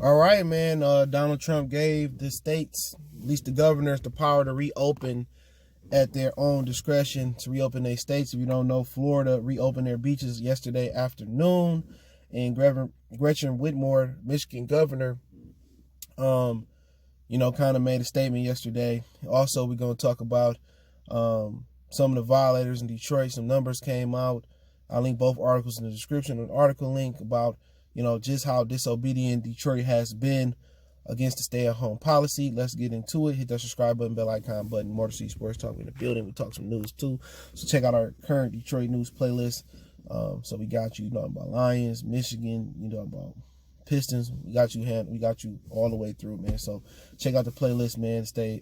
All right, man. Donald Trump gave the states, at least the governors, the power to reopen at their own discretion, to reopen their states. If you don't know, Florida reopened their beaches yesterday afternoon, and Gretchen Whitmer, Michigan governor, kind of made a statement yesterday. Also, we're going to talk about some of the violators in Detroit. Some numbers came out. I'll link both articles in the description. An article link about just how disobedient Detroit has been against the stay-at-home policy. Let's get into it. Hit that subscribe button, bell icon button. More to see sports talk in the building. We talk some news too. So check out our current Detroit news playlist. So we got you talking about Lions, Michigan. You know about Pistons. We got you all the way through, man. So check out the playlist, man. Stay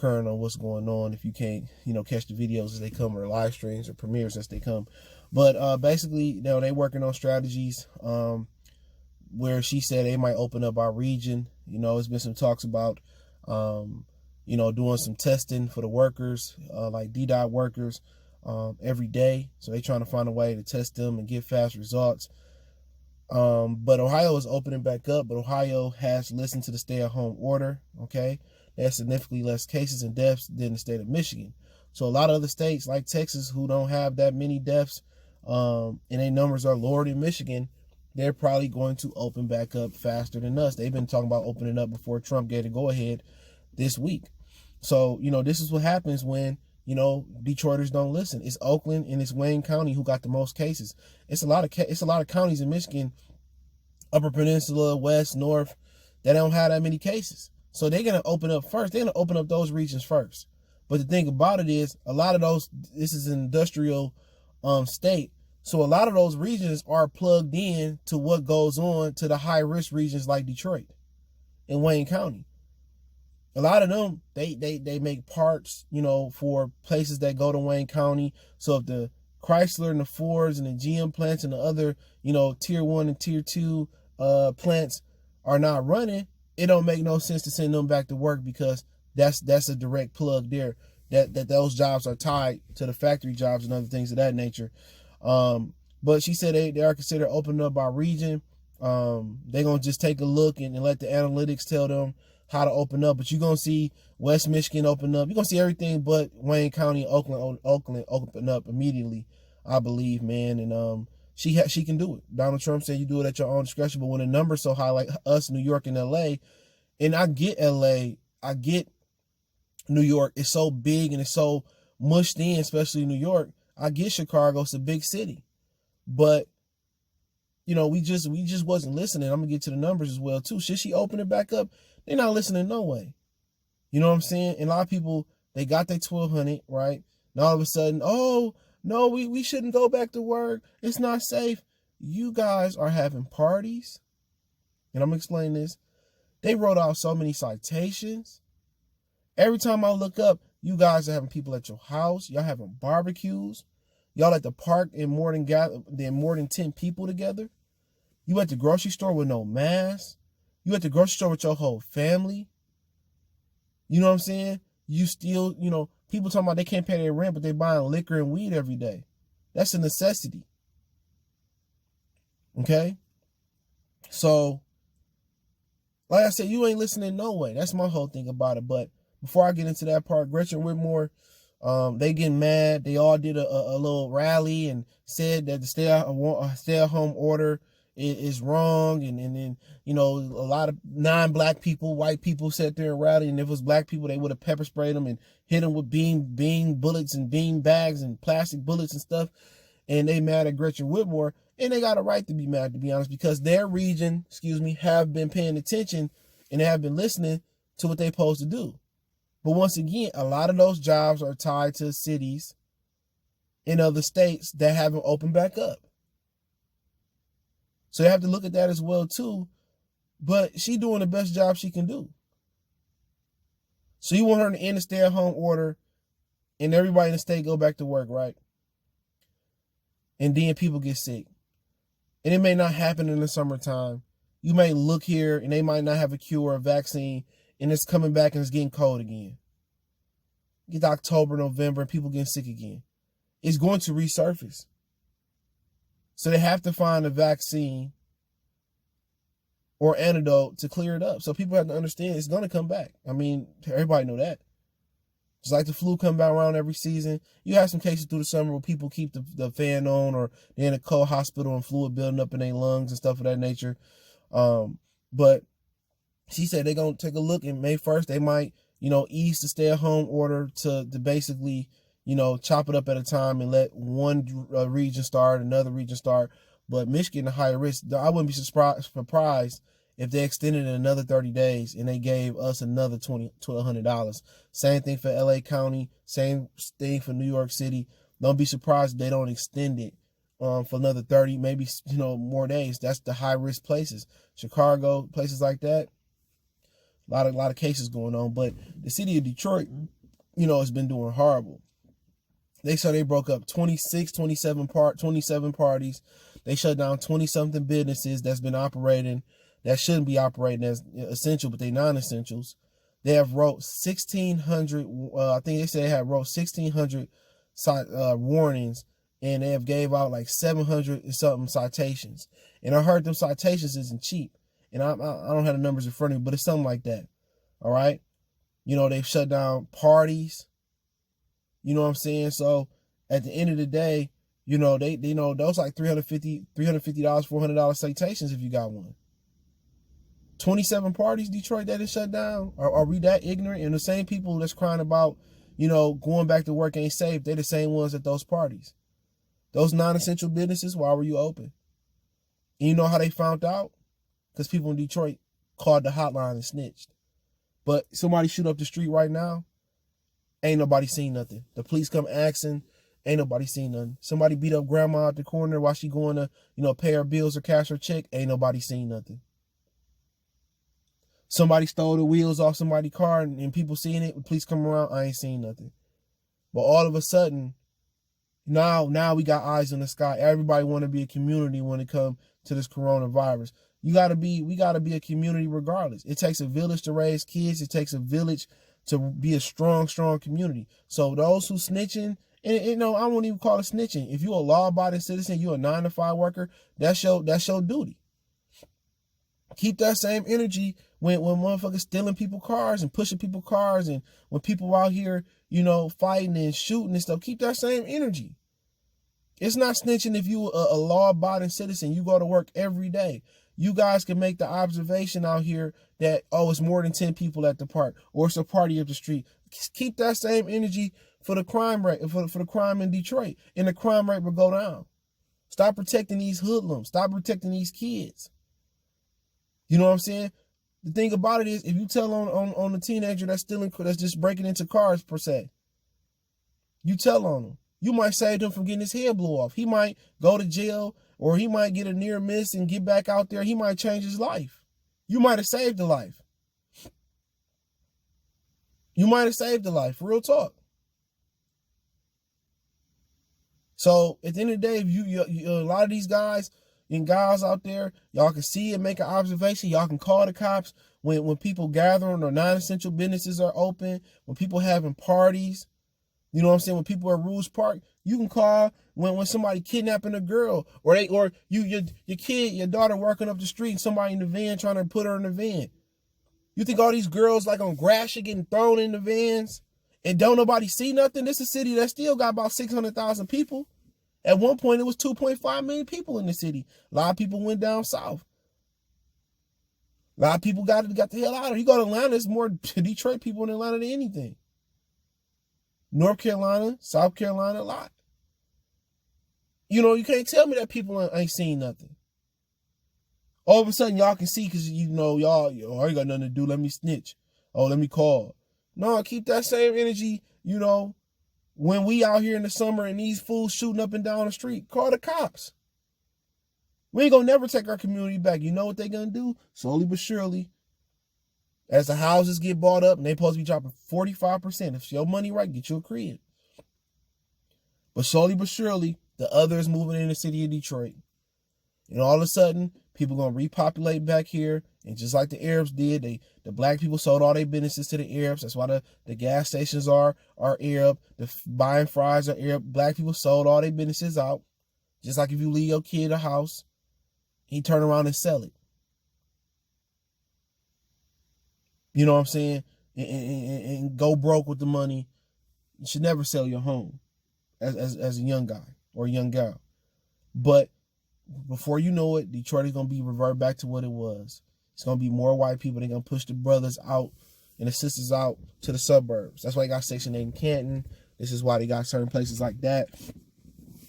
current on what's going on. If you can't, catch the videos as they come, or live streams or premieres as they come. But basically, they working on strategies where she said they might open up our region. It's been some talks about, doing some testing for the workers, like DDOT workers, every day. So they trying to find a way to test them and get fast results. But Ohio is opening back up, but Ohio has listened to the stay-at-home order, okay? They have significantly less cases and deaths than the state of Michigan. So a lot of other states like Texas, who don't have that many deaths, and their numbers are lower than Michigan, they're probably going to open back up faster than us. They've been talking about opening up before Trump gave the go-ahead this week. So, this is what happens when, Detroiters don't listen. It's Oakland and it's Wayne County who got the most cases. It's a lot of counties in Michigan, Upper Peninsula, West, North, that don't have that many cases. So they're going to open up first. They're going to open up those regions first. But the thing about it is, a lot of those, this is an industrial state. So a lot of those regions are plugged in to what goes on to the high-risk regions like Detroit and Wayne County. A lot of them, they make parts, for places that go to Wayne County. So if the Chrysler and the Fords and the GM plants and the other, tier 1 and tier 2 plants are not running, it don't make no sense to send them back to work, because that's a direct plug there. That those jobs are tied to the factory jobs and other things of that nature. But she said they are considered opening up our region. They're going to just take a look and let the analytics tell them how to open up. But you're going to see West Michigan open up. You're going to see everything but Wayne County and Oakland open up immediately, I believe, man. And she can do it. Donald Trump said you do it at your own discretion. But when the numbers so high, like us, New York and LA, and I get LA, I get New York, it's so big and it's so mushed in, especially New York. I get Chicago, it's a big city. But, we just wasn't listening. I'm going to get to the numbers as well, too. Should she open it back up? They're not listening no way. You know what I'm saying? And a lot of people, they got their 1,200, right? And all of a sudden, oh, no, we shouldn't go back to work. It's not safe. You guys are having parties. And I'm going to explain this. They wrote out so many citations. Every time I look up, you guys are having people at your house. Y'all having barbecues. Y'all at the park and more than 10 people together. You at the grocery store with no mask. You at the grocery store with your whole family. You know what I'm saying? You still, people talking about they can't pay their rent, but they buying liquor and weed every day. That's a necessity. Okay? So, like I said, you ain't listening no way. That's my whole thing about it. But before I get into that part, Gretchen Whitmer, they getting mad. They all did a little rally and said that the stay-at-home order is wrong. And then, a lot of non-black people, white people sat there and rallied. And if it was black people, they would have pepper sprayed them and hit them with bean bullets and bean bags and plastic bullets and stuff. And they mad at Gretchen Whitmer. And they got a right to be mad, to be honest, because their region, have been paying attention and they have been listening to what they're supposed to do. But once again, a lot of those jobs are tied to cities in other states that haven't opened back up. So you have to look at that as well, too. But she's doing the best job she can do. So you want her to end the stay-at-home order and everybody in the state go back to work, right? And then people get sick. And it may not happen in the summertime. You may look here and they might not have a cure or a vaccine, and it's coming back and it's getting cold again. Get to October, November, and people getting sick again. It's going to resurface. So they have to find a vaccine or antidote to clear it up. So people have to understand it's going to come back. I mean, everybody know that. Just like the flu come back around every season. You have some cases through the summer where people keep the fan on, or they're in a cold hospital and fluid building up in their lungs and stuff of that nature. But she said they're going to take a look, and May 1st, they might, ease the stay-at-home order to basically, chop it up at a time and let one region start, another region start. But Michigan, a higher risk, I wouldn't be surprised if they extended it another 30 days and they gave us another $1,200. Same thing for LA County, same thing for New York City. Don't be surprised if they don't extend it for another 30, maybe, more days. That's the high-risk places. Chicago, places like that. A lot of cases going on. But the city of Detroit, has been doing horrible. They said they broke up 27 parties. They shut down 20-something businesses that's been operating, that shouldn't be operating as essential, but they non-essentials. They have wrote 1,600, I think they said they have wrote 1,600 warnings, and they have gave out like 700 and something citations. And I heard them citations isn't cheap. And I don't have the numbers in front of me, but it's something like that. All right? They've shut down parties. You know what I'm saying? So at the end of the day, those like $350, $400 citations if you got one. 27 parties, Detroit, that is shut down. Are we that ignorant? And the same people that's crying about, going back to work ain't safe, they're the same ones at those parties. Those non-essential businesses, why were you open? And you know how they found out? Because people in Detroit called the hotline and snitched. But somebody shoot up the street right now, ain't nobody seen nothing. The police come asking, ain't nobody seen nothing. Somebody beat up grandma at the corner while she going to, pay her bills or cash her check, ain't nobody seen nothing. Somebody stole the wheels off somebody's car and people seeing it, the police come around, I ain't seen nothing. But all of a sudden, now we got eyes in the sky. Everybody want to be a community when it comes to this coronavirus. We gotta be a community regardless. It takes a village to raise kids. It takes a village to be a strong community. So those who snitching, and I won't even call it snitching. If you're a law-abiding citizen, you're a 9-to-5 worker, that's your duty. Keep that same energy when motherfuckers stealing people's cars and pushing people's cars, and when people out here, fighting and shooting and stuff. Keep that same energy. It's not snitching if you a law-abiding citizen. You go to work every day. You guys can make the observation out here that, it's more than 10 people at the park, or it's a party up the street. Keep that same energy for the crime rate, for the crime in Detroit, and the crime rate will go down. Stop protecting these hoodlums. Stop protecting these kids. You know what I'm saying? The thing about it is, if you tell on the teenager that's just breaking into cars per se, you tell on him, you might save him from getting his head blew off. He might go to jail, or he might get a near miss and get back out there. He might change his life. You might have saved a life. You might have saved a life. Real talk. So at the end of the day, if you a lot of these guys and gals out there, y'all can see and make an observation. Y'all can call the cops when people gathering or non-essential businesses are open, when people having parties. You know what I'm saying? When people at Rouge Park, you can call when somebody kidnapping a girl, or your kid, your daughter working up the street, and somebody in the van trying to put her in the van. You think all these girls like on Gratiot getting thrown in the vans and don't nobody see nothing? This is a city that still got about 600,000 people. At one point, it was 2.5 million people in the city. A lot of people went down south. A lot of people got the hell out of it. You go to Atlanta, there's more Detroit people in Atlanta than anything. North Carolina, South Carolina, a lot. You can't tell me that people ain't seen nothing. All of a sudden, y'all can see because, y'all, I ain't got nothing to do. Let me snitch. Oh, let me call. No, keep that same energy, when we out here in the summer and these fools shooting up and down the street, call the cops. We ain't gonna never take our community back. You know what they gonna do? Slowly but surely, as the houses get bought up, and they supposed to be dropping 45%. If your money right, get you a crib. But slowly but surely, the other is moving in the city of Detroit. And all of a sudden, people going to repopulate back here. And just like the Arabs did, the black people sold all their businesses to the Arabs. That's why the gas stations are Arab. The buying fries are Arab. Black people sold all their businesses out. Just like if you leave your kid a house, he turn around and sell it. You know what I'm saying? And go broke with the money. You should never sell your home as a young guy or a young gal. But before you know it, Detroit is going to be reverted back to what it was. It's going to be more white people. They're going to push the brothers out and the sisters out to the suburbs. That's why they got Section 8 in Canton. This is why they got certain places like that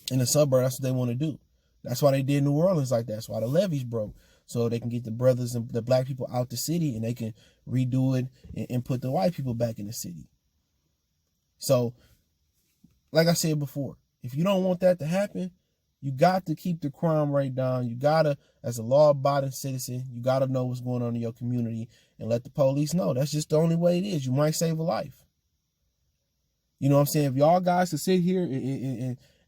in the suburbs. That's what they want to do. That's why they did New Orleans like that. That's why the levees broke. So they can get the brothers and the black people out the city, and they can redo it and put the white people back in the city. So, like I said before, if you don't want that to happen, you got to keep the crime rate down. You got to, as a law-abiding citizen, you got to know what's going on in your community and let the police know. That's just the only way it is. You might save a life. You know what I'm saying? If y'all guys could sit here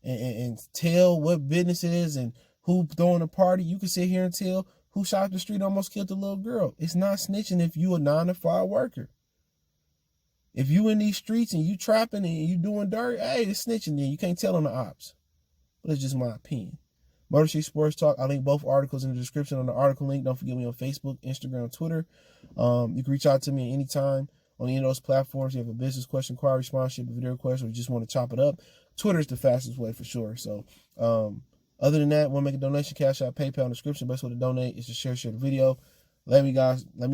and tell what business it is and who throwing a party, you can sit here and tell who shot up the street, almost killed the little girl. It's not snitching if you a 9-to-5 worker. If you in these streets and you trapping and you doing dirt, hey, it's snitching then. You can't tell on the ops. But it's just my opinion. Motor Street Sports Talk. I'll link both articles in the description on the article link. Don't forget me on Facebook, Instagram, Twitter. You can reach out to me at any time on any of those platforms. You have a business question, inquiry, sponsorship, a video request, or you just want to chop it up. Twitter is the fastest way for sure. So, other than that, want to make a donation, Cash App, PayPal in the description. Best way to donate is to share the video. Let me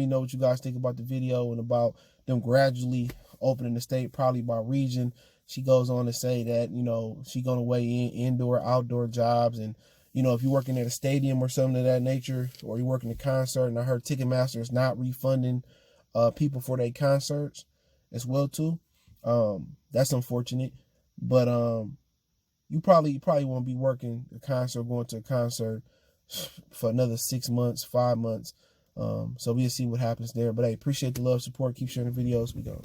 know what you guys think about the video and about them gradually opening the state, probably by region. She goes on to say that, you know, she's going to weigh in indoor, outdoor jobs. And, you know, if you're working at a stadium or something of that nature, or you're working a concert, and I heard Ticketmaster is not refunding people for their concerts as well, too. That's unfortunate. But you probably won't be working a concert, going to a concert for another 6 months, 5 months. So we'll see what happens there. But hey, appreciate the love, support. Keep sharing the videos. We go.